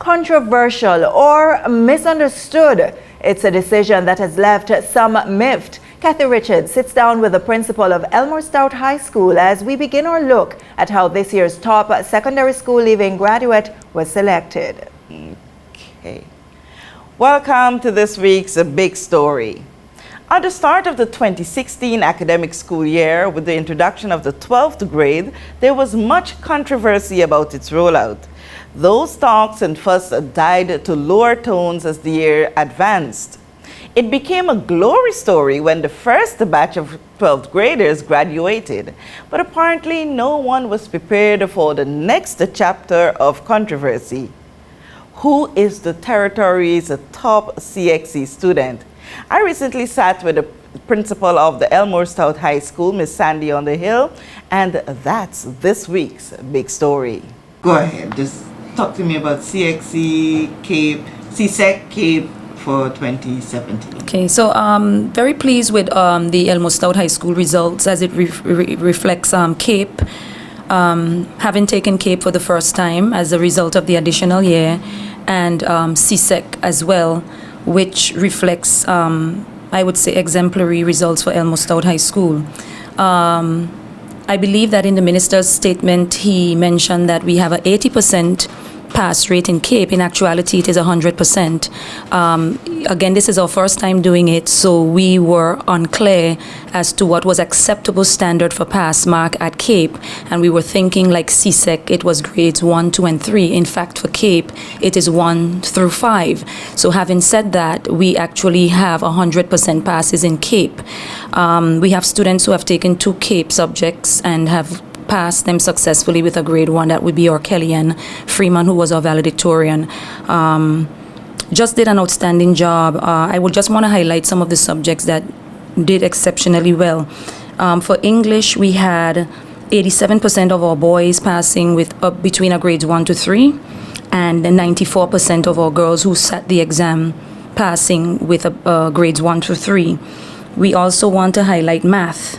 controversial or misunderstood. It's a decision that has left some miffed. Kathy Richards sits down with the principal of Elmore Stout High School as we begin our look at how this year's top secondary school leaving graduate was selected. Okay. Welcome to this week's Big Story. At the start of the 2016 academic school year, with the introduction of the 12th grade, there was much controversy about its rollout. Those talks and fuss died to lower tones as the year advanced. It became a glory story when the first batch of 12th graders graduated, but apparently no one was prepared for the next chapter of controversy. Who is the territory's top CXC student? I recently sat with the principal of the Elmore Stout High School, Miss Sandy Underhill, and that's this week's Big Story. Go ahead, just talk to me about CXC Cape, CSEC Cape for 2017. Okay, so very pleased with the Elmore Stout High School results as it reflects Cape, having taken Cape for the first time as a result of the additional year, and CSEC as well, which reflects, I would say, exemplary results for Elmore Stout High School. I believe that in the minister's statement, he mentioned that we have an 80% pass rate in Cape. In actuality, it is 100%. Again, this is our first time doing it, so we were unclear as to what was acceptable standard for pass mark at Cape, and we were thinking like CSEC, it was grades 1, 2, and 3. In fact, for Cape, it is 1 through 5. So having said that, we actually have 100% passes in Cape. We have students who have taken 2 Cape subjects and have passed them successfully with a grade 1. That would be our Kellyanne Freeman, who was our valedictorian. Just did an outstanding job. I would just want to highlight some of the subjects that did exceptionally well. For English, we had 87% of our boys passing with between a grades 1 to 3, and 94% of our girls who sat the exam passing with grades 1 to 3. We also want to highlight math.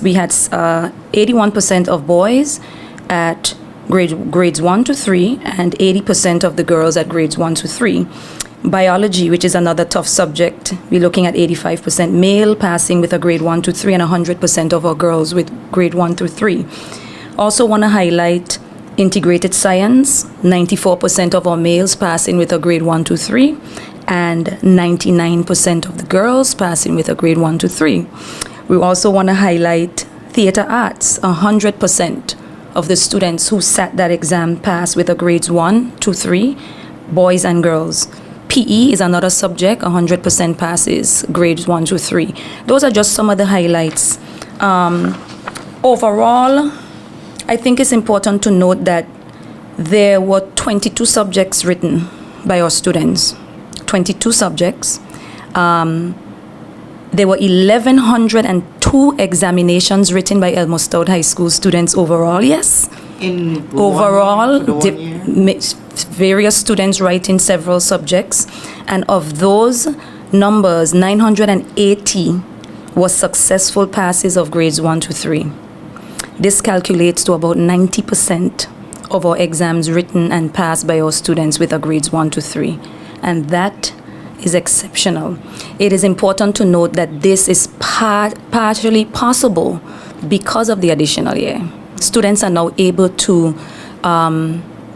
We had 81% of boys at grades 1 to 3 and 80% of the girls at grades 1 to 3. Biology, which is another tough subject, we're looking at 85% male passing with a grade 1 to 3 and 100% of our girls with grade 1 through 3. Also want to highlight integrated science, 94% of our males passing with a grade 1 to 3 and 99% of the girls passing with a grade 1 to 3. We also want to highlight theater arts. 100% of the students who sat that exam passed with a grades 1 to 3, boys and girls. PE is another subject, 100% passes, grades 1 to 3. Those are just some of the highlights. Overall, I think it's important to note that there were 22 subjects written by our students. 22 subjects. There were 1,102 examinations written by Elmore Stout High School students overall, yes. Overall, various students writing several subjects. And of those numbers, 980 was successful passes of grades 1 to 3. This calculates to about 90% of our exams written and passed by our students with a grades 1 to 3. And that is exceptional. It is important to note that this is partially possible because of the additional year. Students are now able to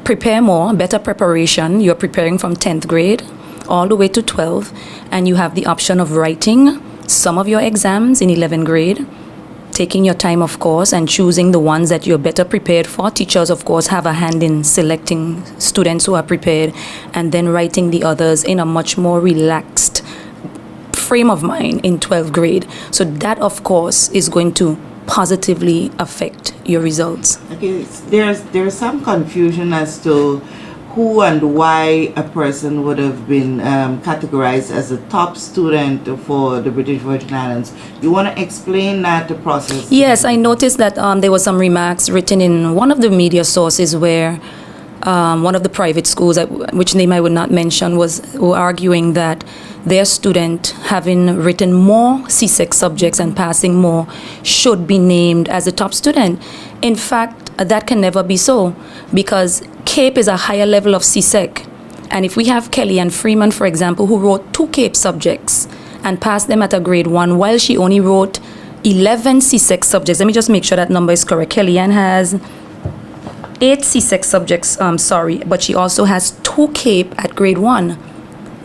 prepare more, better preparation. You're preparing from 10th grade all the way to 12, and you have the option of writing some of your exams in 11th grade, taking your time, of course, and choosing the ones that you're better prepared for. Teachers, of course, have a hand in selecting students who are prepared and then writing the others in a much more relaxed frame of mind in 12th grade. So that, of course, is going to positively affect your results. Okay, there's some confusion as to who and why a person would have been categorized as a top student for the British Virgin Islands. You want to explain that process? Yes, I noticed that there were some remarks written in one of the media sources where one of the private schools, which name I would not mention, were arguing that their student, having written more CSEC subjects and passing more, should be named as a top student. In fact, that can never be so, because CAPE is a higher level of CSEC, And if we have Kellyanne Freeman, for example, who wrote 2 CAPE subjects and passed them at a grade 1, while she only wrote 11 CSEC subjects. Let me just make sure that number is correct. Kellyanne has 8 CSEC subjects, but she also has 2 CAPE at grade 1.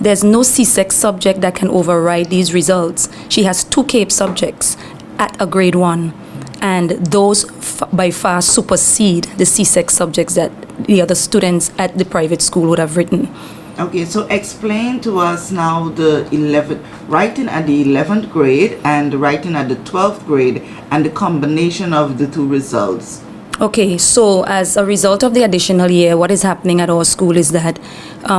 There's no CSEC subject that can override these results. She has 2 CAPE subjects at a grade 1, and those by far supersede the CSEC subjects that the other students at the private school would have written. Okay, so explain to us now the writing at the 11th grade and writing at the 12th grade and the combination of the 2 results. Okay, so as a result of the additional year, what is happening at our school is that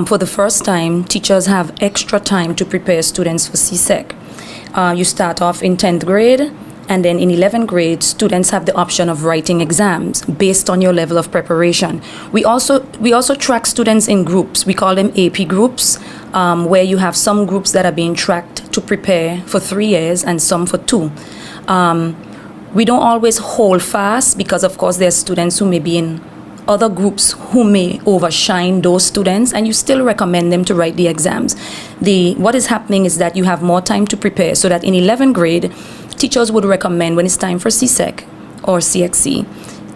for the first time, teachers have extra time to prepare students for CSEC. You start off in 10th grade, and then in 11th grade, students have the option of writing exams based on your level of preparation. We also track students in groups. We call them AP groups, where you have some groups that are being tracked to prepare for 3 years and some for 2. We don't always hold fast because, of course, there are students who may be in other groups who may overshine those students, and you still recommend them to write the exams. What is happening is that you have more time to prepare, so that in 11th grade, teachers would recommend, when it's time for CSEC or CXC,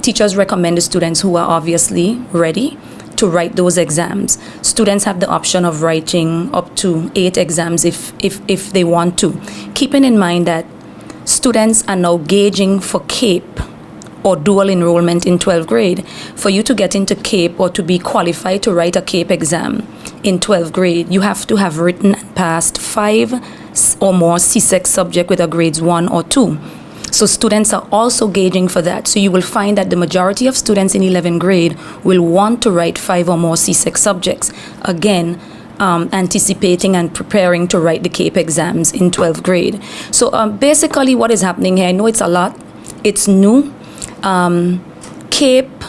teachers recommend the students who are obviously ready to write those exams. Students have the option of writing up to 8 exams if they want to. Keeping in mind that students are now gauging for CAPE or dual enrollment in 12th grade. For you to get into CAPE or to be qualified to write a CAPE exam in 12th grade, you have to have written and passed 5 or more CSEC subject with a grades 1 or 2. So students are also gauging for that. So you will find that the majority of students in 11th grade will want to write 5 or more CSEC subjects. Again, anticipating and preparing to write the CAPE exams in 12th grade. So basically what is happening here, I know it's a lot, it's new. CAPE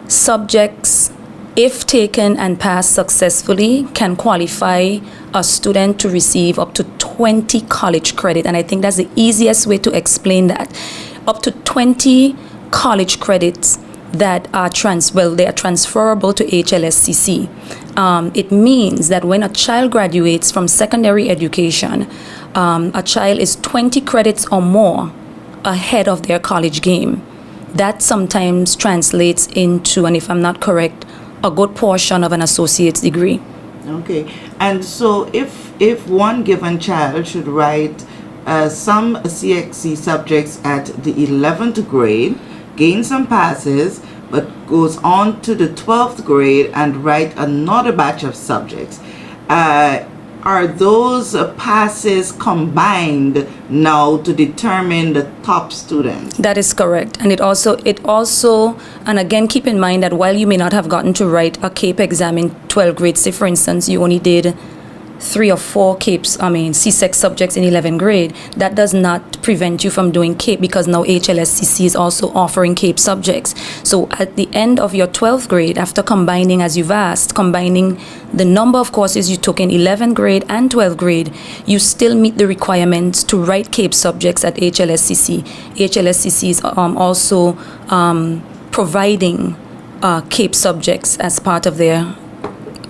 subjects, if taken and passed successfully, can qualify a student to receive up to 20 college credit. And I think that's the easiest way to explain that. Up to 20 college credits that are they are transferable to HLSCC. It means that when a child graduates from secondary education, a child is 20 credits or more ahead of their college game. That sometimes translates into, and if I'm not correct, a good portion of an associate's degree. Okay, and so if one given child should write some CXC subjects at the 11th grade, gain some passes, but goes on to the 12th grade and write another batch of subjects, are those passes combined now to determine the top students? That is correct. And it also, and again, keep in mind that while you may not have gotten to write a CAPE exam in 12th grade, say for instance, you only did 3 or 4 CSEC subjects in 11th grade, that does not prevent you from doing CAPE, because now HLSCC is also offering CAPE subjects. So at the end of your 12th grade, after combining, as you've asked, combining the number of courses you took in 11th grade and 12th grade, you still meet the requirements to write CAPE subjects at HLSCC. HLSCC is also providing CAPE subjects as part of their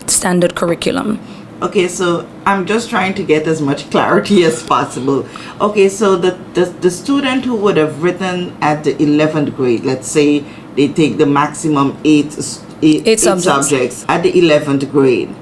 standard curriculum. Okay, so I'm just trying to get as much clarity as possible. Okay, so the student who would have written at the 11th grade, let's say they take the maximum 8 subjects at the 11th grade.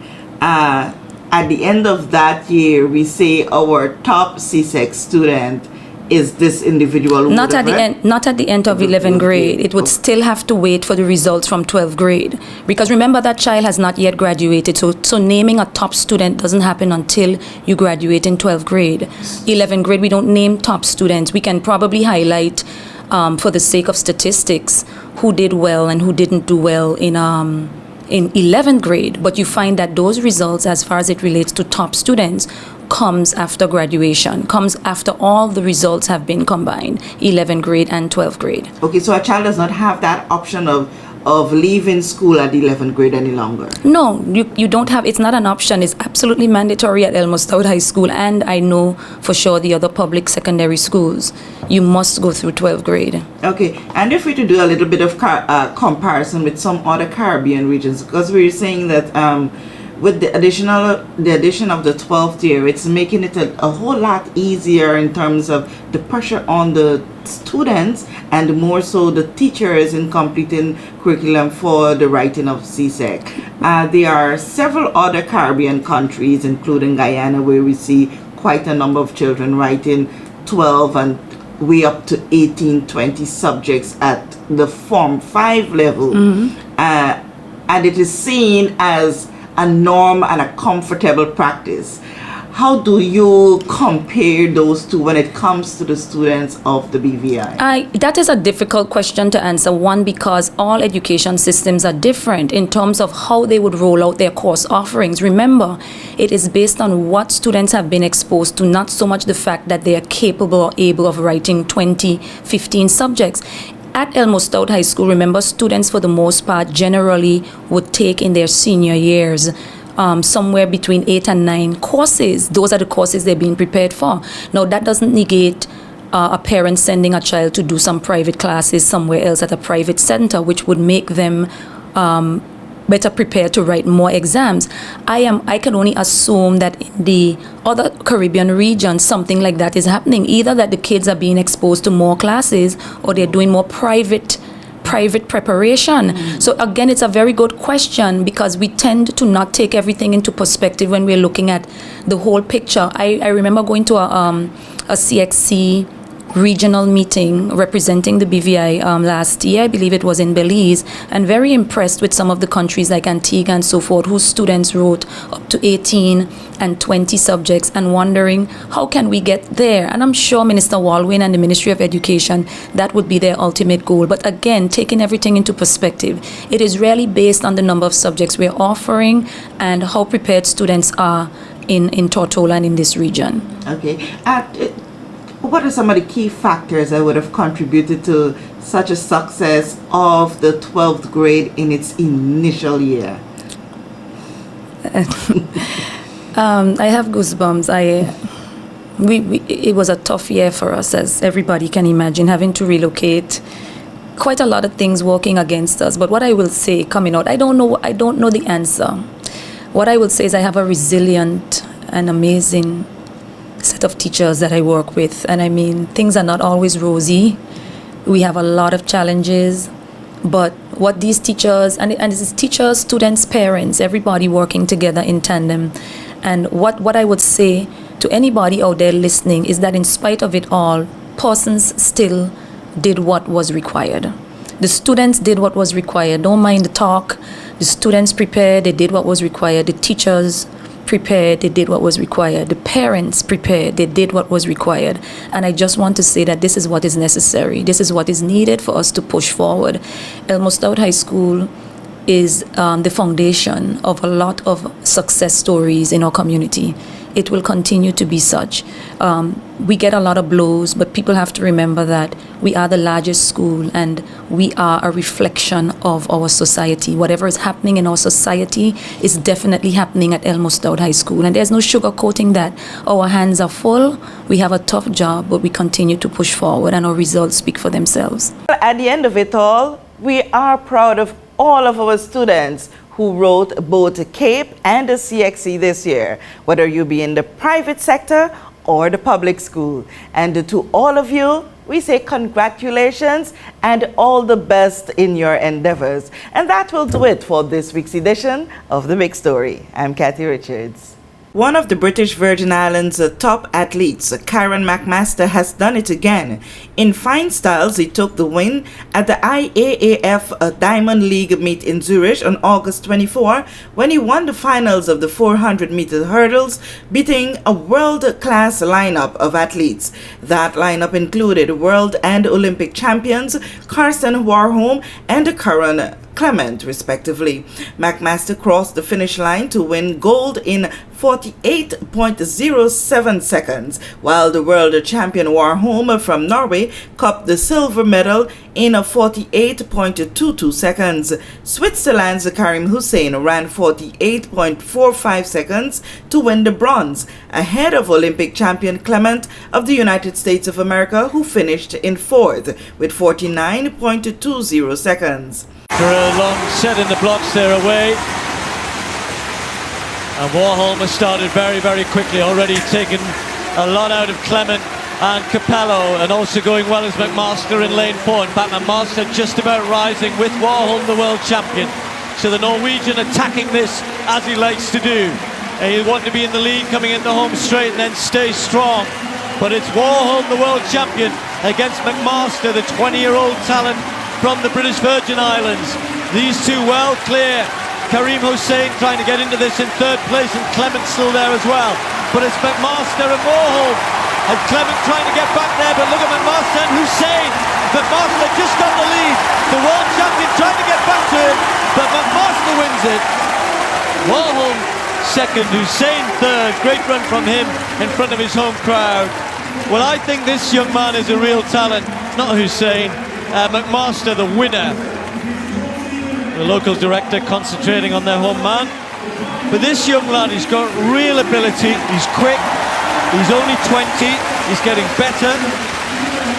At the end of that year, we say our top CSEC student is this individual. Not at the end of 11th grade. It would still have to wait for the results from 12th grade, because remember that child has not yet graduated. So naming a top student doesn't happen until you graduate in 12th grade. 11th grade, we don't name top students. We can probably highlight, for the sake of statistics, who did well and who didn't do well in 11th grade. But you find that those results, as far as it relates to top students, comes after graduation, comes after all the results have been combined, 11th grade and 12th grade. Okay, so a child does not have that option of leaving school at 11th grade any longer? No, you don't have, it's not an option. It's absolutely mandatory at Elmo Stout High School, and I know for sure the other public secondary schools. You must go through 12th grade. Okay, and if we to do a little bit of comparison with some other Caribbean regions, because we're saying that with the addition of the 12th year, it's making it a whole lot easier in terms of the pressure on the students and more so the teachers in completing curriculum for the writing of CSEC. There are several other Caribbean countries, including Guyana, where we see quite a number of children writing 12 and way up to 18, 20 subjects at the Form 5 level. And it is seen as a norm and a comfortable practice. How do you compare those two when it comes to the students of the BVI? That is a difficult question to answer. One, because all education systems are different in terms of how they would roll out their course offerings. Remember, it is based on what students have been exposed to, not so much the fact that they are capable or able of writing 20, 15 subjects. At Elmo Stout High School, remember, students for the most part generally would take in their senior years somewhere between 8 and 9 courses. Those are the courses they're being prepared for. Now, that doesn't negate a parent sending a child to do some private classes somewhere else at a private center, which would make them better prepared to write more exams. I can only assume that in the other Caribbean regions, something like that is happening. Either that the kids are being exposed to more classes or they're doing more private preparation. So again, it's a very good question because we tend to not take everything into perspective when we're looking at the whole picture. I remember going to a CXC regional meeting representing the BVI last year. I believe it was in Belize, and very impressed with some of the countries like Antigua and so forth, whose students wrote up to 18 and 20 subjects, and wondering how can we get there. And I'm sure Minister Walwyn and the Ministry of Education, that would be their ultimate goal. But again, taking everything into perspective, it is really based on the number of subjects we're offering and how prepared students are in Tortola and in this region. Okay. What are some of the key factors that would have contributed to such a success of the 12th grade in its initial year? I have goosebumps. It was a tough year for us, as everybody can imagine, having to relocate. Quite a lot of things working against us. But what I will say coming out, I don't know the answer. What I will say is I have a resilient and amazing set of teachers that I work with. And I mean, things are not always rosy. We have a lot of challenges. But what these teachers, and this is teachers, students, parents, everybody working together in tandem. And what I would say to anybody out there listening is that in spite of it all, Parsons still did what was required. The students did what was required. Don't mind the talk. The students prepared, they did what was required. The teachers prepared, they did what was required. The parents prepared, they did what was required. And I just want to say that this is what is necessary. This is what is needed for us to push forward. Elmo Stout High School is the foundation of a lot of success stories in our community. It will continue to be such. We get a lot of blows, but people have to remember that we are the largest school and we are a reflection of our society. Whatever is happening in our society is definitely happening at Elmo Stout High School. And there's no sugarcoating that. Our hands are full. We have a tough job, but we continue to push forward and our results speak for themselves. At the end of it all, we are proud of all of our students who wrote both the CAPE and the CXC this year, whether you be in the private sector or the public school. And to all of you, we say congratulations and all the best in your endeavors. And that will do it for this week's edition of The Big Story. I'm Kathy Richards. One of the British Virgin Islands' top athletes, Karen McMaster, has done it again. In fine styles, he took the win at the IAAF Diamond League meet in Zurich on August 24 when he won the finals of the 400-meter hurdles, beating a world-class lineup of athletes. That lineup included world and Olympic champions Karsten Warholm and Karen Clement, respectively. McMaster crossed the finish line to win gold in 48.07 seconds, while the world champion Warholm from Norway copped the silver medal in 48.22 seconds. Switzerland's Karim Hussein ran 48.45 seconds to win the bronze, ahead of Olympic champion Clement of the United States of America, who finished in fourth with 49.20 seconds. For a long set in the blocks, they're away. And Warholm has started very, very quickly, already taken a lot out of Clement and Capello, and also going well as McMaster in lane 4. In fact, McMaster just about rising with Warholm, the world champion. So the Norwegian attacking this as he likes to do. And he wanted to be in the lead coming into home straight and then stay strong. But it's Warholm, the world champion, against McMaster, the 20-year-old talent from the British Virgin Islands. These two well clear. Karim Hussein trying to get into this in third place, and Clement still there as well. But it's McMaster and Warholm. And Clement trying to get back there, but look at McMaster and Hussein. McMaster just got the lead. The world champion trying to get back to him, but McMaster wins it. Warholm second, Hussein third. Great run from him in front of his home crowd. Well, I think this young man is a real talent, not Hussein. McMaster, the winner. The local director concentrating on their home man. But this young lad, he's got real ability. He's quick. He's only 20. He's getting better.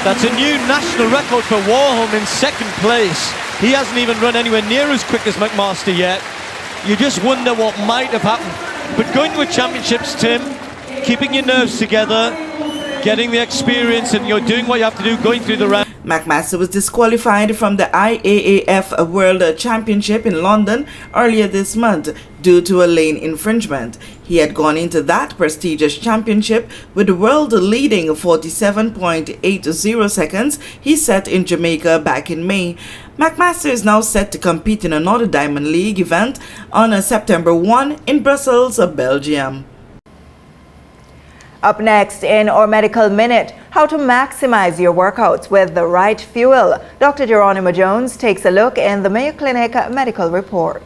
That's a new national record for Warholm in second place. He hasn't even run anywhere near as quick as McMaster yet. You just wonder what might have happened. But going to a championships, Tim, keeping your nerves together, getting the experience, and you're doing what you have to do, going through the round. McMaster was disqualified from the IAAF World Championship in London earlier this month due to a lane infringement. He had gone into that prestigious championship with the world leading 47.80 seconds he set in Jamaica back in May. McMaster is now set to compete in another Diamond League event on September 1 in Brussels, Belgium. Up next in our Medical Minute, how to maximize your workouts with the right fuel. Dr. Geronimo Jones takes a look in the Mayo Clinic Medical Report.